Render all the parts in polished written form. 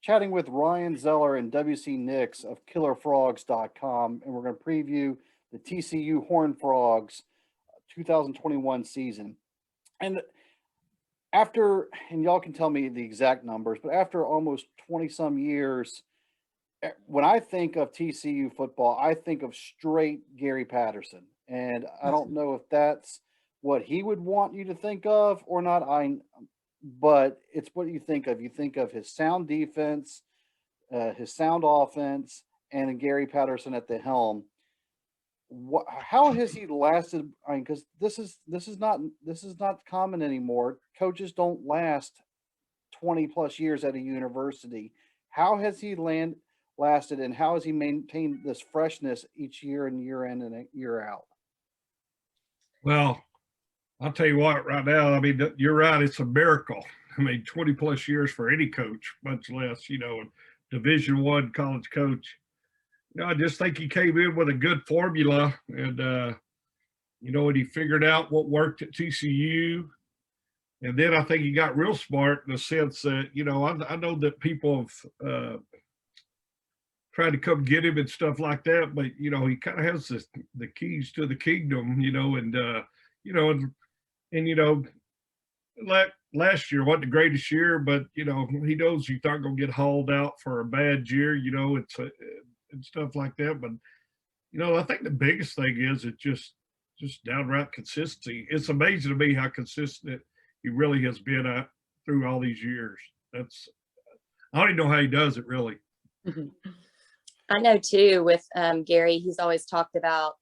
chatting with Ryan Zeller and WC Nix of KillerFrogs.com, and we're going to preview the TCU Horned Frogs 2021 season. And and y'all can tell me the exact numbers, but after almost 20 some years, when I think of TCU football, I think of straight Gary Patterson. And I don't know if that's what he would want you to think of or not. But it's what you think of. You think of his sound defense, his sound offense, and Gary Patterson at the helm. How has he lasted? I mean, because this is not common anymore. Coaches don't last 20 plus years at a university. How has he lasted, and how has he maintained this freshness each year and year in and year out? Well, I'll tell you what, right now, I mean, you're right. It's a miracle. I mean, 20 plus years for any coach, much less, a Division I college coach. I just think he came in with a good formula, and and he figured out what worked at TCU. And then I think he got real smart in the sense that, I know that people have tried to come get him and stuff like that, but he kind of has the keys to the kingdom, last year wasn't the greatest year, but he knows he's not going to get hauled out for a bad year, and stuff like that. But I think the biggest thing is it just downright consistency. It's amazing to me how consistent he really has been through all these years. I don't even know how he does it, really. I know too with Gary, he's always talked about,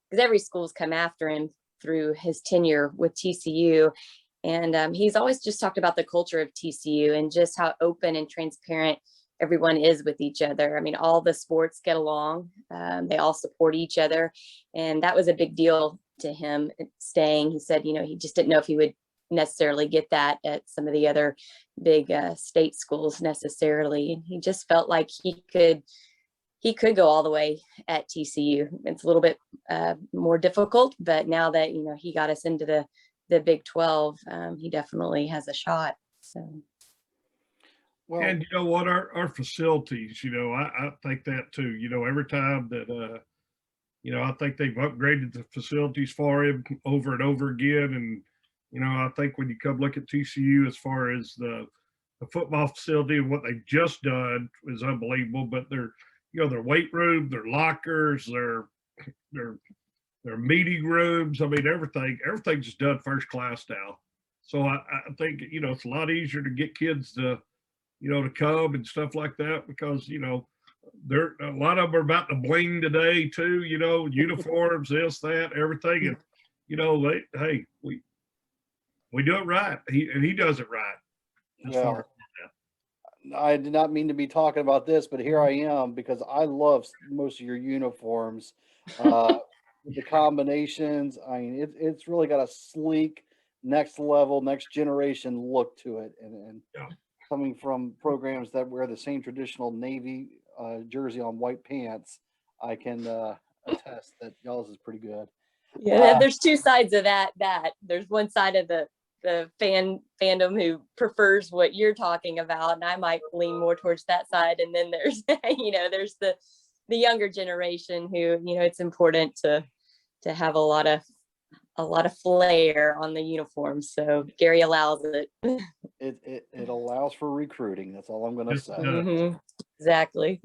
because every school's come after him through his tenure with TCU. And he's always just talked about the culture of TCU and just how open and transparent everyone is with each other. I mean, all the sports get along. They all support each other. And that was a big deal to him staying. He said, he just didn't know if he would necessarily get that at some of the other big state schools necessarily. And he just felt like he could go all the way at TCU. It's a little bit more difficult, but now that, he got us into the Big 12, he definitely has a shot. So. Well, and you know what, our facilities, I think that too, every time that, I think they've upgraded the facilities for him over and over again. And, I think when you come look at TCU as far as the football facility and what they've just done is unbelievable, but their weight room, their lockers, their meeting rooms, I mean, everything's just done first class now. So I think, it's a lot easier to get kids to come and stuff like that because, a lot of them are about to bling today too, uniforms, this, that, everything. And, we do it right. He does it right. Well, I did not mean to be talking about this, but here I am because I love most of your uniforms. The combinations, I mean, it's really got a sleek, next level, next generation look to it. And coming from programs that wear the same traditional Navy jersey on white pants, I can attest that y'all's is pretty good. Yeah, there's two sides of that. There's one side of the fandom who prefers what you're talking about, and I might lean more towards that side. And then there's there's the younger generation who it's important to have a lot of flair on the uniform. So Gary allows it. It allows for recruiting. That's all I'm going to say. Mm-hmm. Exactly.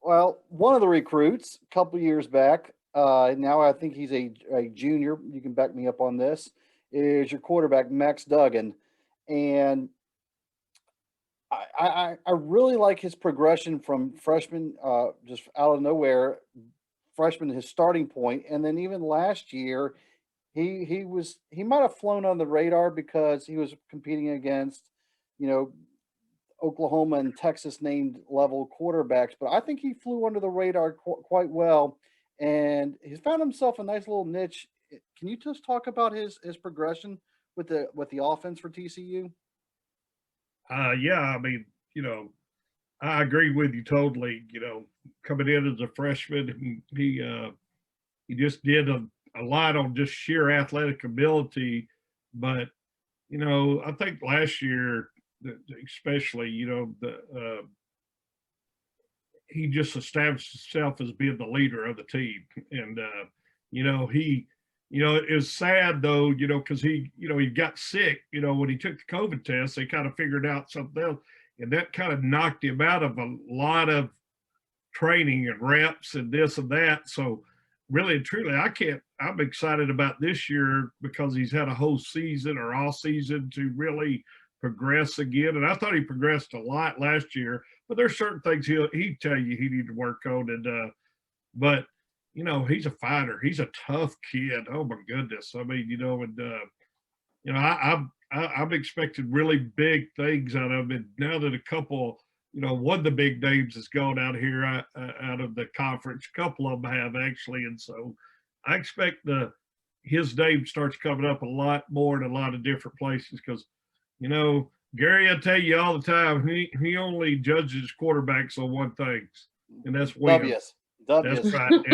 Well, one of the recruits a couple years back, now I think he's a junior. You can back me up on this. Is your quarterback Max Duggan, and I really like his progression from freshman, just out of nowhere, freshman his starting point, and then even last year, he might have flown on the radar because he was competing against, Oklahoma and Texas named level quarterbacks, but I think he flew under the radar quite well, and he's found himself a nice little niche. Can you just talk about his progression with the offense for TCU? Yeah, I mean, I agree with you totally. Coming in as a freshman, he just did a lot on just sheer athletic ability. But I think last year, especially, he just established himself as being the leader of the team. And, it was sad though, because he got sick, when he took the COVID test, they kind of figured out something else. And that kind of knocked him out of a lot of training and reps and this and that. So really and truly, I'm excited about this year because he's had a whole season or all season to really progress again. And I thought he progressed a lot last year, but there's certain things he'd tell you he need to work on. And, but he's a fighter. He's a tough kid. Oh my goodness. I mean, I'm expecting really big things out of him. And now that a couple, one of the big names has gone out here out of the conference, a couple of them have actually. And so I expect his name starts coming up a lot more in a lot of different places because, Gary, I tell you all the time, he only judges quarterbacks on one thing, and that's wins. W's. That's right.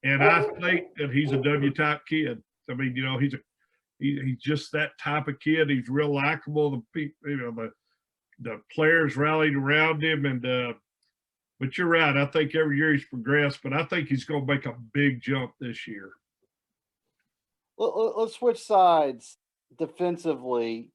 And I think that he's a W type kid. I mean, he's just that type of kid. He's real likable. The people, the players rallied around him, and but you're right. I think every year he's progressed, but I think he's going to make a big jump this year. Let's switch sides defensively.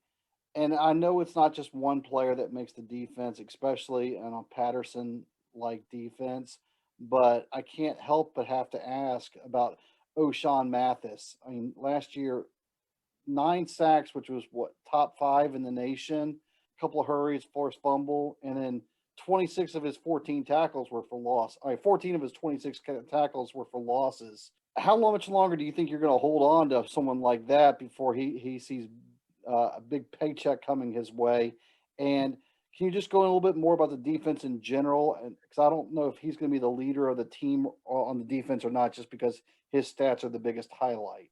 And I know it's not just one player that makes the defense, especially on a Patterson-like defense, but I can't help but have to ask about O'Shawn Mathis. I mean, last year, 9 sacks, which was top 5 in the nation, a couple of hurries, forced fumble, and then 26 of his 14 tackles were for loss. 14 of his 26 tackles were for losses. How much longer do you think you're going to hold on to someone like that before he sees a big paycheck coming his way? And can you just go in a little bit more about the defense in general? And because I don't know if he's going to be the leader of the team on the defense or not, just because his stats are the biggest highlight.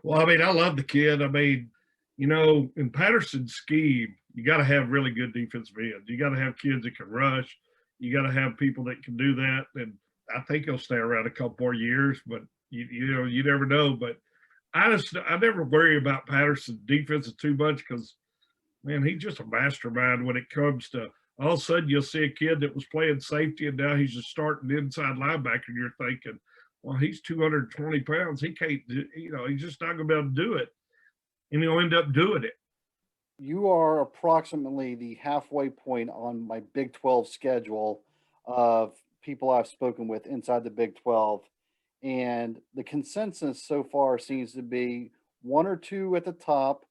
Well, I mean, I love the kid. I mean, in Patterson's scheme, you got to have really good defensive ends. You got to have kids that can rush. You got to have people that can do that. And I think he'll stay around a couple more years, but you never know. But I never worry about Patterson's defense too much because, man, he's just a mastermind when it comes to all of a sudden you'll see a kid that was playing safety and now he's just starting inside linebacker. And you're thinking, well, he's 220 pounds. He can't do, he's just not going to be able to do it. And he'll end up doing it. You are approximately the halfway point on my Big 12 schedule of people I've spoken with inside the Big 12. And the consensus so far seems to be 1 or 2 at the top,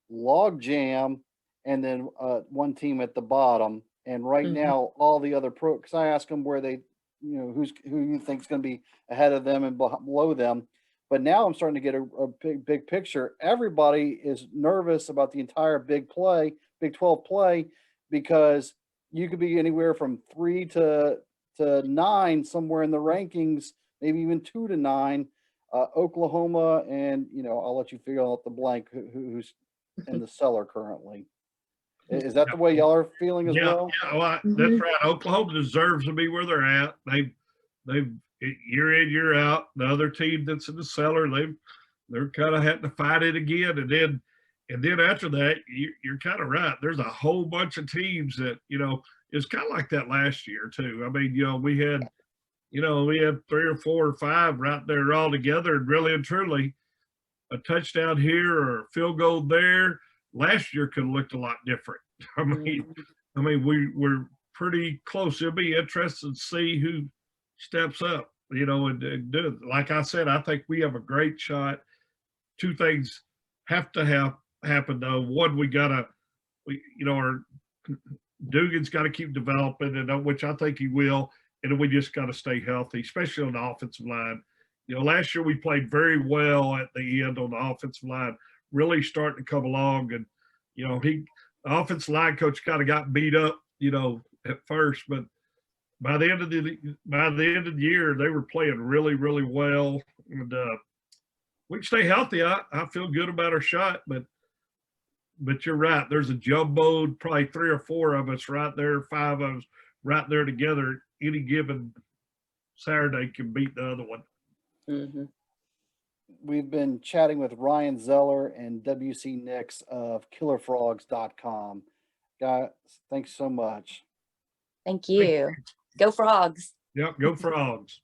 log jam, and then one team at the bottom. And right now, all the other because I ask them where they, who you think is going to be ahead of them and below them. But now I'm starting to get a big picture. Everybody is nervous about the entire Big 12 play, because you could be anywhere from 3 to 9 somewhere in the rankings, maybe even 2 to 9. Oklahoma and, I'll let you figure out the blank who's in the cellar currently. Is that the way y'all are feeling as well? Yeah, well, that's right. Oklahoma deserves to be where they're at. They've year in, year out. The other team that's in the cellar, they're kind of having to fight it again. And then after that, you're kind of right. There's a whole bunch of teams that, it's kind of like that last year too. I mean, we had 3 or 4 or 5 right there all together, and really and truly a touchdown here or a field goal there last year could have looked a lot different. I mean, we're pretty close. It'll be interesting to see who steps up, and do it. Like I said, I think we have a great shot. 2 things have to happen though. One, our Dugan's got to keep developing, and which I think he will. And we just got to stay healthy, especially on the offensive line. Last year we played very well at the end on the offensive line, really starting to come along. And, the offensive line coach kind of got beat up, at first, but by the end of the year, they were playing really, really well. And we can stay healthy. I feel good about our shot, but you're right. There's a jumbo, probably 3 or 4 of us right there, 5 of us right there together. Any given Saturday can beat the other one. Mm-hmm. We've been chatting with Ryan Zeller and W.C. Nix of KillerFrogs.com. Guys, thanks so much. Thank you. Go Frogs. Yep, go Frogs.